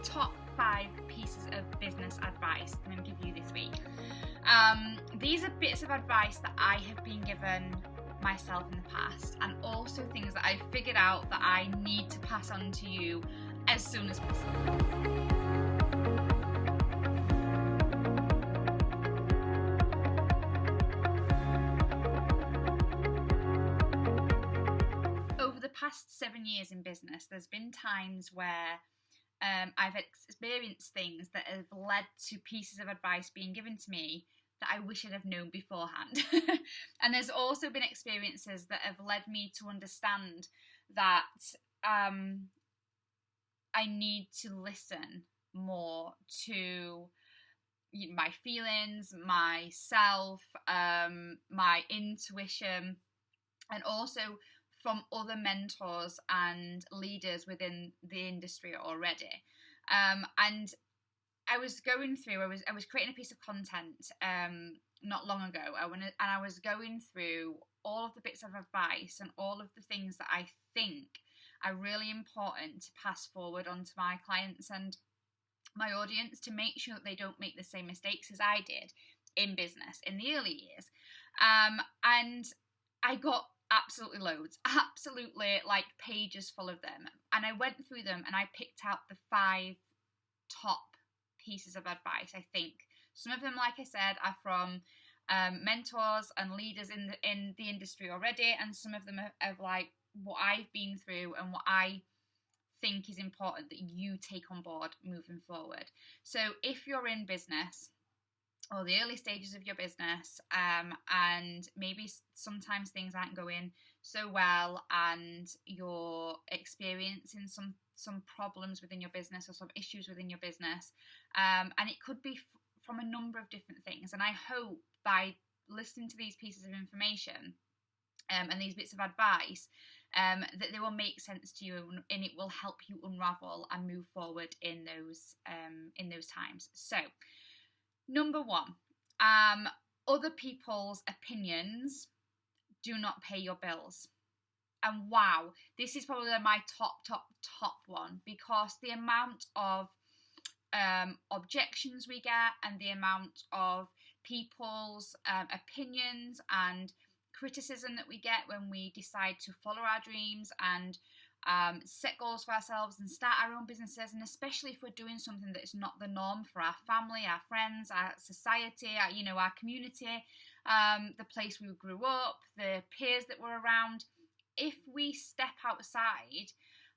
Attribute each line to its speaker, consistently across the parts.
Speaker 1: top 5 pieces of business advice I'm going to give you this week. These are bits of advice that I have been given myself in the past, and also things that I've figured out that I need to pass on to you as soon as possible. Over the past 7 years in business, there's been times where I've experienced things that have led to pieces of advice being given to me that I wish I'd have known beforehand. And there's also been experiences that have led me to understand that I need to listen more to my feelings, myself, my intuition, and also from other mentors and leaders within the industry already. And I was going through, I was creating a piece of content not long ago, and I was going through all of the bits of advice and all of the things that I think are really important to pass forward onto my clients and my audience to make sure that they don't make the same mistakes as I did in business in the early years. And I got absolutely loads, absolutely like pages full of them. And I went through them and I picked out the 5 top pieces of advice. I think some of them, like I said, are from mentors and leaders in the industry already, and some of them are like what I've been through and what I think is important that you take on board moving forward. So if you're in business or the early stages of your business, and maybe sometimes things aren't going so well and you're experiencing some problems within your business or some issues within your business, and it could be from a number of different things. And I hope by listening to these pieces of information and these bits of advice, that they will make sense to you and it will help you unravel and move forward in those times. So, number 1, other people's opinions do not pay your bills. And wow, this is probably my top one, because the amount of objections we get and the amount of people's opinions and criticism that we get when we decide to follow our dreams and set goals for ourselves and start our own businesses, and especially if we're doing something that is not the norm for our family, our friends, our society, our community, the place we grew up, the peers that we're around. If we step outside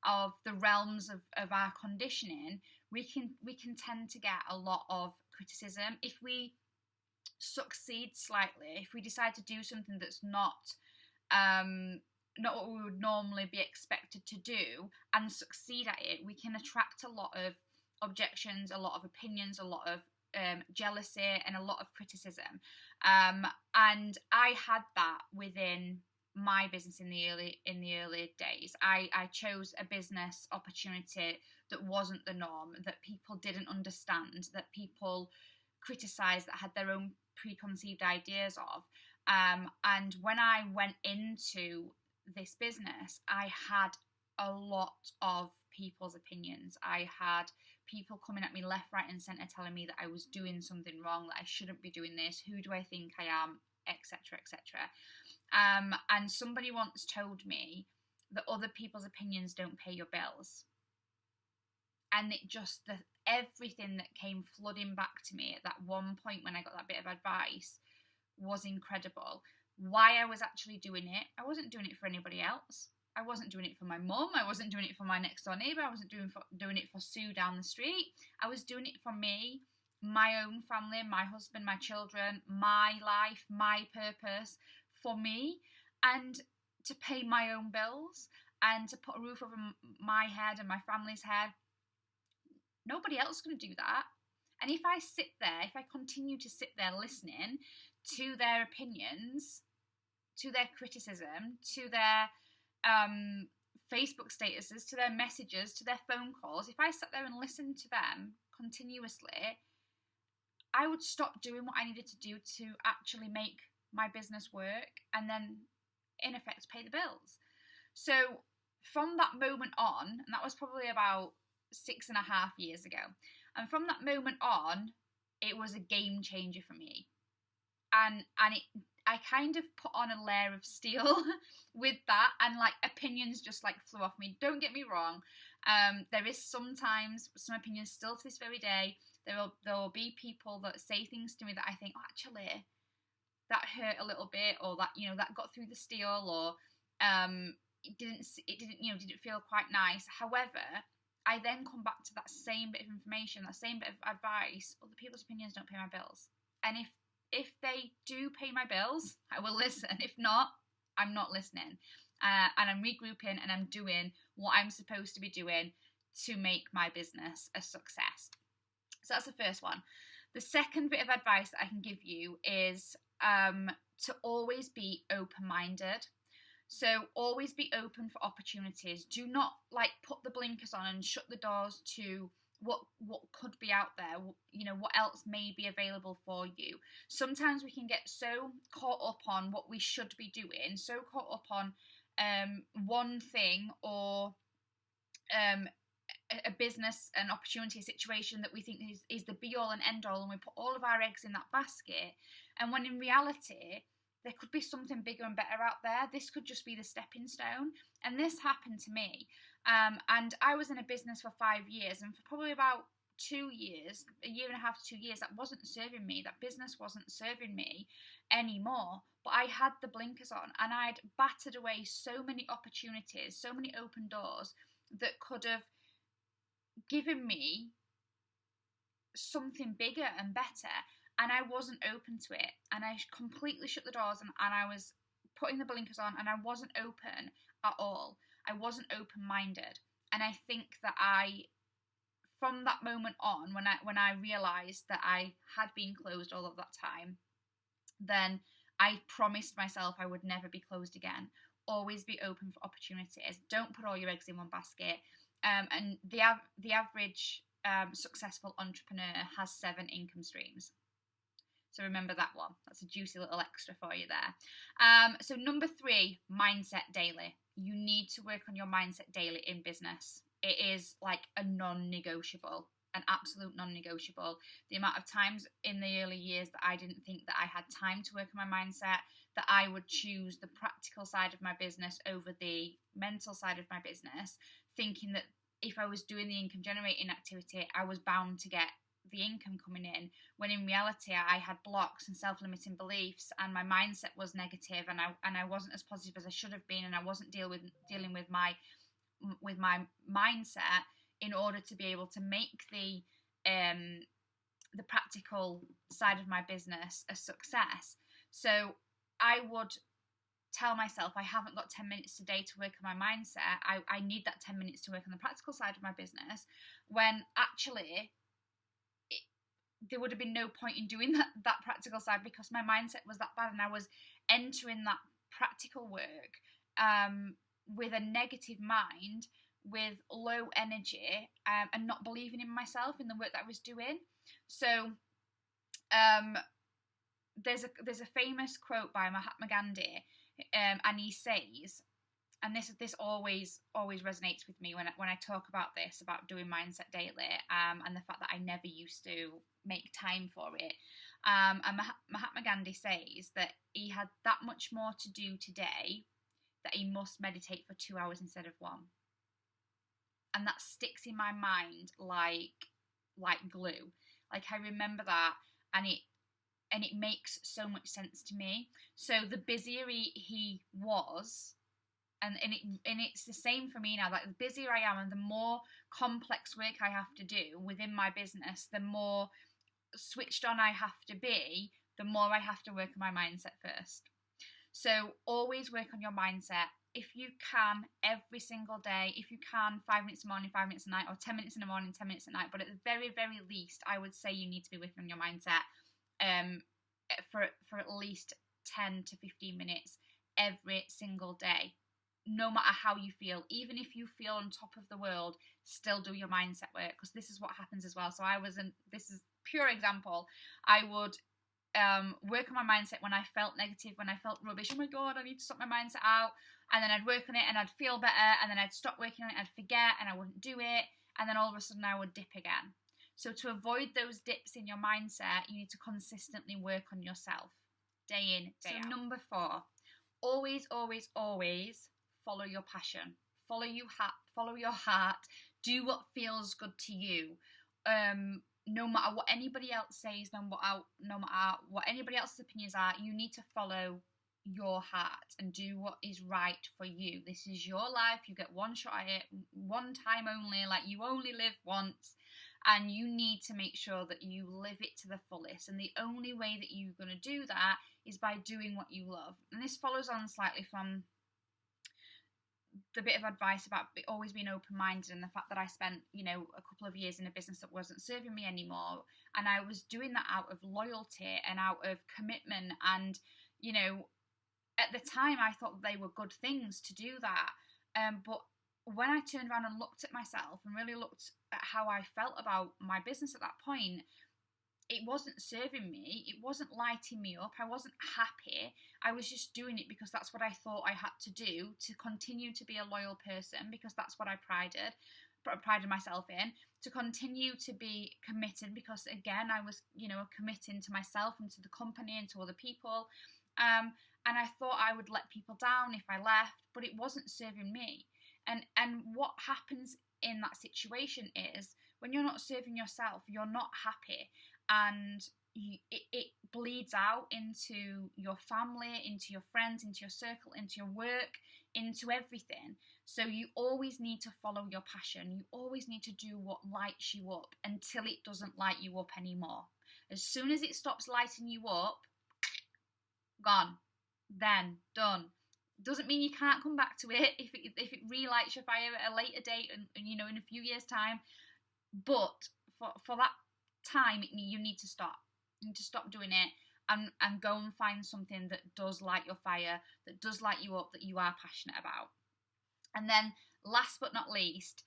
Speaker 1: of the realms of our conditioning, we can tend to get a lot of criticism. If we succeed slightly, if we decide to do something that's not what we would normally be expected to do and succeed at it, we can attract a lot of objections, a lot of opinions, a lot of jealousy and a lot of criticism. And I had that within my business in the early days. I chose a business opportunity that wasn't the norm, that people didn't understand, that people criticised, that had their own preconceived ideas of. And when I went into this business, I had a lot of people's opinions. I had people coming at me left, right and centre telling me that I was doing something wrong, that I shouldn't be doing this, who do I think I am, etc, etc. And somebody once told me that other people's opinions don't pay your bills. And it just, everything that came flooding back to me at that one point when I got that bit of advice was incredible. Why I was actually doing it, I wasn't doing it for anybody else. I wasn't doing it for my mum. I wasn't doing it for my next door neighbour. I wasn't doing it for Sue down the street. I was doing it for me, my own family, my husband, my children, my life, my purpose, for me, and to pay my own bills and to put a roof over my head and my family's head. Nobody else is going to do that. And if I sit there, if I continue to sit there listening to their opinions, to their criticism, to their Facebook statuses, to their messages, to their phone calls, if I sat there and listened to them continuously, I would stop doing what I needed to do to actually make my business work and then, in effect, pay the bills. So from that moment on, and that was probably about 6.5 years ago. And from that moment on, it was a game changer for me. And I kind of put on a layer of steel with that, and like opinions just like flew off me. Don't get me wrong. There is sometimes some opinions still to this very day. There will be people that say things to me that I think, oh, actually, that hurt a little bit, or that, you know, that got through the steel, or it didn't feel quite nice. However, I then come back to that same bit of information, that same bit of advice. Other people's opinions don't pay my bills, and if they do pay my bills, I will listen. If not, I'm not listening. And I'm regrouping, and I'm doing what I'm supposed to be doing to make my business a success. So that's the first one. The second bit of advice that I can give you is to always be open-minded. So always be open for opportunities. Do not like put the blinkers on and shut the doors to what could be out there, you know, what else may be available for you. Sometimes we can get so caught up on what we should be doing, so caught up on one thing, or a business, an opportunity, a situation that we think is the be all and end all, and we put all of our eggs in that basket, and when in reality there could be something bigger and better out there. This could just be the stepping stone. And this happened to me. And I was in a business for 5 years, and for probably about 2 years, a year and a half to 2 years, that wasn't serving me. That business wasn't serving me anymore. But I had the blinkers on, and I'd battered away so many opportunities, so many open doors that could have given me something bigger and better. And I wasn't open to it, and I completely shut the doors, and I was putting the blinkers on, and I wasn't open at all. I wasn't open-minded. And I think that from that moment on, when I realised that I had been closed all of that time, then I promised myself I would never be closed again. Always be open for opportunities. Don't put all your eggs in one basket. And the average successful entrepreneur has 7 income streams. So remember that one. That's a juicy little extra for you there. So number 3, mindset daily. You need to work on your mindset daily in business. It is like a non-negotiable, an absolute non-negotiable. The amount of times in the early years that I didn't think that I had time to work on my mindset, that I would choose the practical side of my business over the mental side of my business, thinking that if I was doing the income generating activity, I was bound to get the income coming in, when in reality I had blocks and self-limiting beliefs, and my mindset was negative, and I wasn't as positive as I should have been, and I wasn't dealing with my mindset in order to be able to make the practical side of my business a success. So I would tell myself I haven't got 10 minutes today to work on my mindset. I need that 10 minutes to work on the practical side of my business, when actually there would have been no point in doing that practical side, because my mindset was that bad, and I was entering that practical work with a negative mind, with low energy, and not believing in myself, in the work that I was doing. So there's a famous quote by Mahatma Gandhi, and he says, and this always resonates with me when I talk about this, about doing mindset daily, and the fact that I never used to make time for it. And Mahatma Gandhi says that he had that much more to do today, that he must meditate for 2 hours instead of 1. And that sticks in my mind like glue. Like, I remember that, and it makes so much sense to me. So the busier he was, and it's the same for me now. Like, the busier I am, and the more complex work I have to do within my business, the more switched on I have to be, the more I have to work on my mindset first. So always work on your mindset. If you can, every single day, if you can, 5 minutes in the morning, 5 minutes at night, or 10 minutes in the morning, 10 minutes at night. But at the very, very least, I would say you need to be working on your mindset for at least 10 to 15 minutes every single day. No matter how you feel, even if you feel on top of the world, still do your mindset work, because this is what happens as well. So this is pure example. I would work on my mindset when I felt negative, when I felt rubbish. Oh my God, I need to sort my mindset out. And then I'd work on it, and I'd feel better, and then I'd stop working on it, I'd forget, and I wouldn't do it. and then all of a sudden I would dip again. So to avoid those dips in your mindset, you need to consistently work on yourself, day in, day out. So number 4, always, always, always follow your passion. Follow your heart. Do what feels good to you. No matter what anybody else says, no matter what anybody else's opinions are, you need to follow your heart and do what is right for you. This is your life. You get one shot at it, one time only. Like, you only live once, and you need to make sure that you live it to the fullest. And the only way that you're going to do that is by doing what you love. And this follows on slightly from the bit of advice about always being open-minded, and the fact that I spent, a couple of years in a business that wasn't serving me anymore, and I was doing that out of loyalty and out of commitment, and at the time I thought they were good things to do that, but when I turned around and looked at myself and really looked at how I felt about my business at that point, it wasn't serving me, it wasn't lighting me up, I wasn't happy. I was just doing it because that's what I thought I had to do to continue to be a loyal person, because that's what I prided myself in, to continue to be committed, because again, I was, committing to myself and to the company and to other people. And I thought I would let people down if I left, but it wasn't serving me. And what happens in that situation is, when you're not serving yourself, you're not happy, and it bleeds out into your family, into your friends, into your circle, into your work, into everything. So you always need to follow your passion. You always need to do what lights you up until it doesn't light you up anymore. As soon as it stops lighting you up, gone, then done. Doesn't mean you can't come back to it if it relights your fire at a later date and in a few years' time. But for that time, you need to stop. You need to stop doing it and go and find something that does light your fire, that does light you up, that you are passionate about. And then last but not least,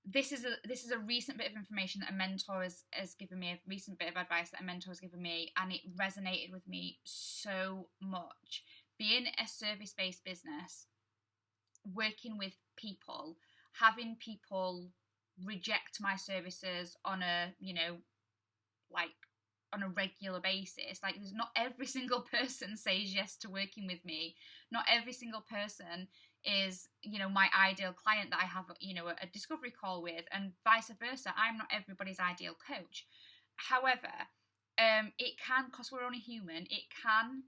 Speaker 1: this is a recent bit of information that a mentor has given me, a recent bit of advice that a mentor has given me, and it resonated with me so much. Being a service-based business, working with people, having people reject my services on a, on a regular basis. Like, there's not every single person says yes to working with me. Not every single person is, my ideal client that I have, a discovery call with, and vice versa. I'm not everybody's ideal coach. However, it can, because we're only human, it can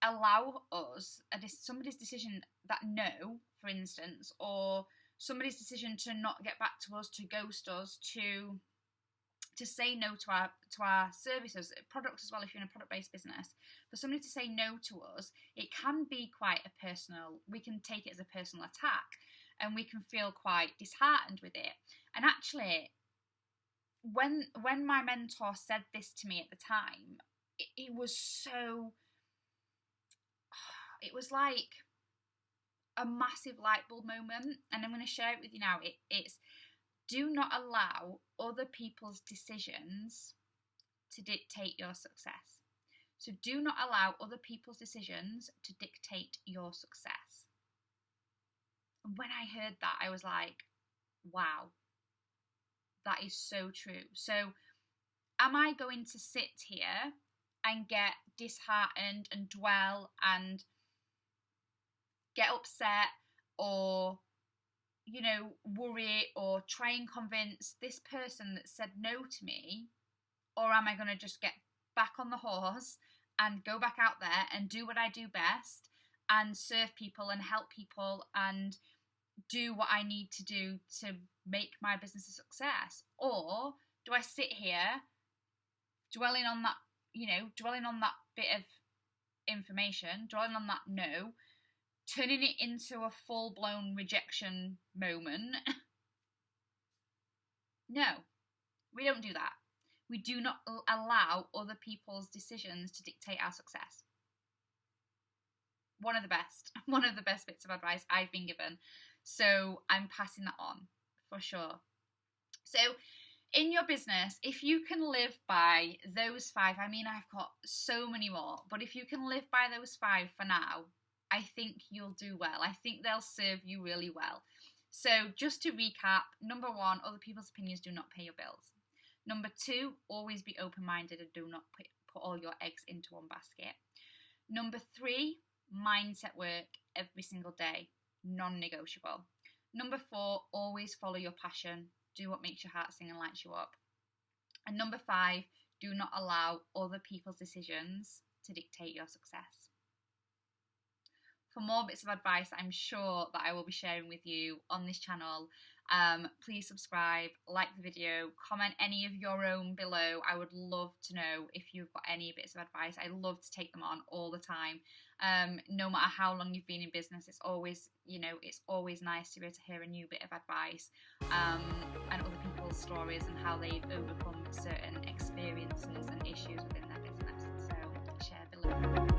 Speaker 1: allow us somebody's decision that no, for instance, or somebody's decision to not get back to us, to ghost us, to say no to our services, products as well. If you're in a product-based business, for somebody to say no to us, it can be quite a personal. We can take it as a personal attack, and we can feel quite disheartened with it. And actually, when my mentor said this to me at the time, it was so. It was like a massive light bulb moment, and I'm going to share it with you now. It's do not allow other people's decisions to dictate your success. So do not allow other people's decisions to dictate your success. And when I heard that, I was like, wow, that is so true. So am I going to sit here and get disheartened and dwell and get upset, or worry, or try and convince this person that said no to me? Or am I going to just get back on the horse and go back out there and do what I do best and serve people and help people and do what I need to do to make my business a success? Or do I sit here dwelling on that bit of information, dwelling on that no, turning it into a full-blown rejection moment? No, we don't do that. We do not allow other people's decisions to dictate our success. One of the best bits of advice I've been given. So I'm passing that on for sure. So in your business, if you can live by those 5, I mean, I've got so many more, but if you can live by those 5 for now, I think you'll do well. I think they'll serve you really well. So just to recap, number 1, other people's opinions do not pay your bills. Number 2, always be open-minded and do not put all your eggs into one basket. Number 3, mindset work every single day, non-negotiable. Number 4, always follow your passion. Do what makes your heart sing and lights you up. And number 5, do not allow other people's decisions to dictate your success. For more bits of advice I'm sure that I will be sharing with you on this channel, please subscribe, like the video, comment any of your own below. I would love to know if you've got any bits of advice. I love to take them on all the time. No matter how long you've been in business, it's always, it's always nice to be able to hear a new bit of advice, and other people's stories and how they've overcome certain experiences and issues within their business. So share below.